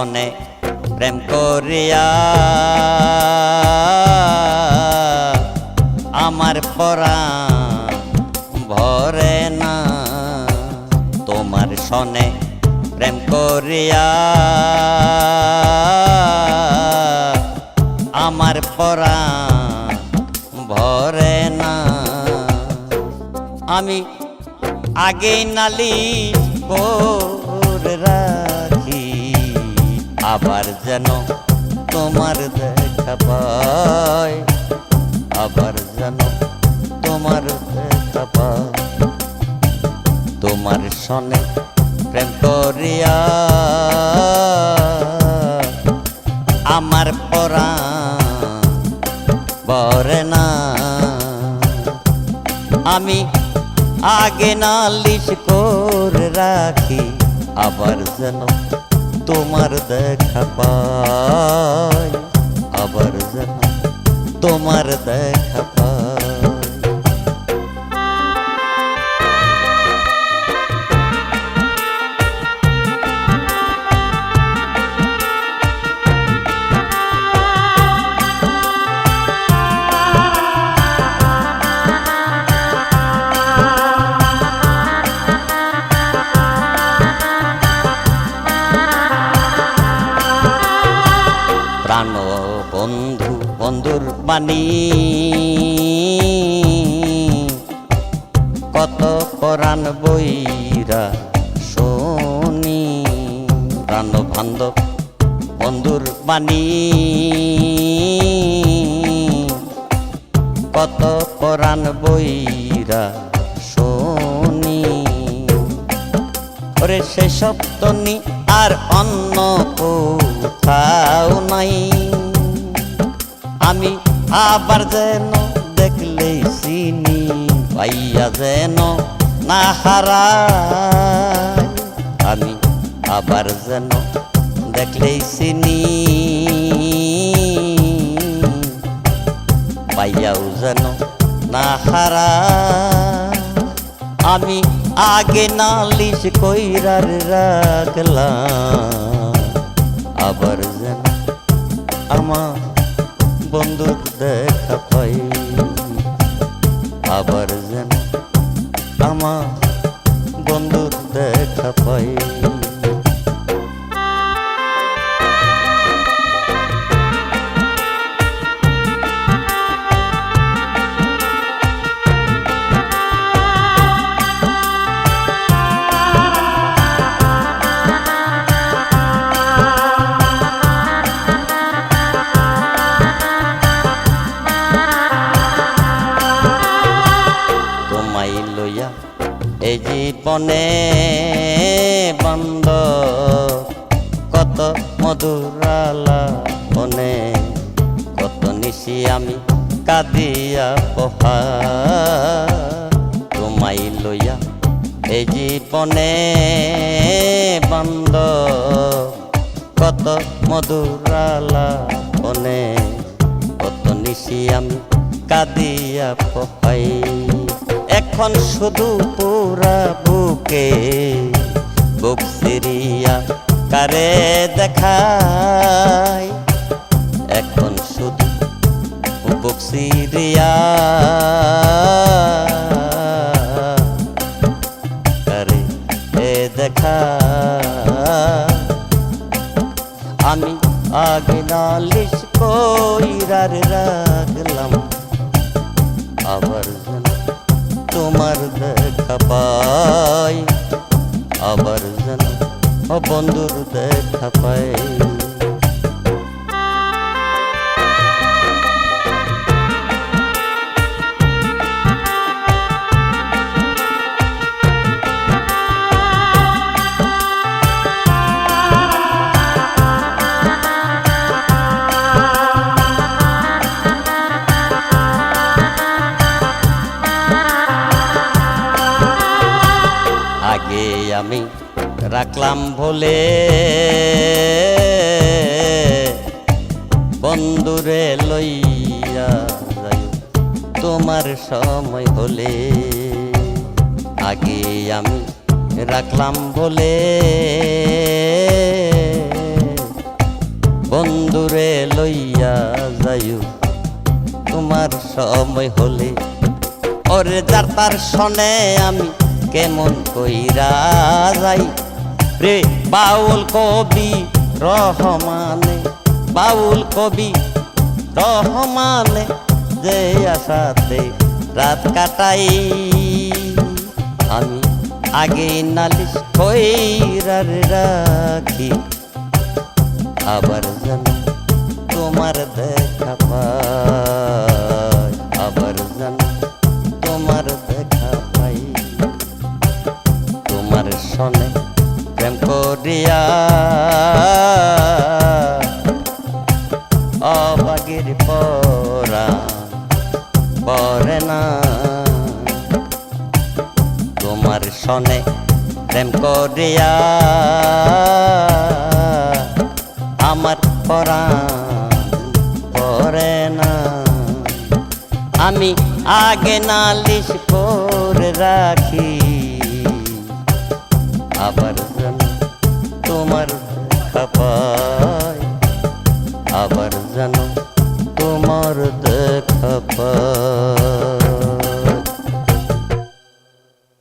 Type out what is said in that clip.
সনে প্রেম করিয়া আমার পরাণ ভরে না। তোমার সনে প্রেম করিয়া আমার পরাণ ভরে না। আমি আগেই নালিশ করে রাখি আবার যেন তোমার দেখা পাই, আবার যেন তোমার দেখা পাই। তোমার সনে প্রেম করিয়া আমার পরাণ ভরে না। আমি আগে নালিশ করে রাখি আবার যেন তোমার দেখা পাই, আবার যেন তোমার দেখা পাই। প্রাণ বন্ধু বন্ধুর বাণী কত পরাণ বইরা শুনি। প্রাণ বান্ধব বন্ধুর বাণী কত পরাণ বইরা শুনি। ওরে সে শব্দ নি আর অন্য কোথাও নাই। আমি আবার যেন দেখলেই চিনি পাইয়া যেন না হারাই। আমি আবার যেন দেখলেই চিনি পাইয়াও যেন না হারাই। আমি আগে নালিশ কইরার রাখলাম আবার যেন আমার বন্ধুর দেখা পাই, আবার যেন আমার বন্ধুর দেখা পাই। এই জীবনে বন্ধ কত মধুরালা বনে, কত নিশি আমি কাঁদিয়া পোহা। তোমায় লইয়া এই জীবনে বন্ধ কত মধুরালা বনে, কত নিশি আমি কাঁদিয়া পোহাই। এখন শুধু পুরা বুকে বুক সিরিয়া কারে দেখাই। এখন শুধু বুক সিরিয়া কারে দেখাই। আমি আগে নালিশ কইরার রাখলাম আবার যেন তোমার দেখা পাই, আবার যেন বন্ধুর দেখা পাই। আগে আমি রাখলাম ভুলে বন্ধুরে লইয়া যাই তোমার সময় হলে। আগে আমি রাখলাম বলে বন্ধুরে লইয়া যাইও তোমার সময় হলে। ওরে যার তার শনে আমি কেমন কইরা যাই রে বাউল কবি রহমানে, বাউল কবি রহমানে যে আশাতে রাত কাটাই। আমি আগে নালিশ কইরা রাখি আবার যেন তোমার দেখা পাই, আবার যেন তোমার দেখা পাই। তোমার সনে প্রেম করিয়া অবাগের পরা পরে না। তোমার সনে প্রেম করিয়া আমার পরাণ পরে না। আমি আগে নালিশ করে রাখি আবার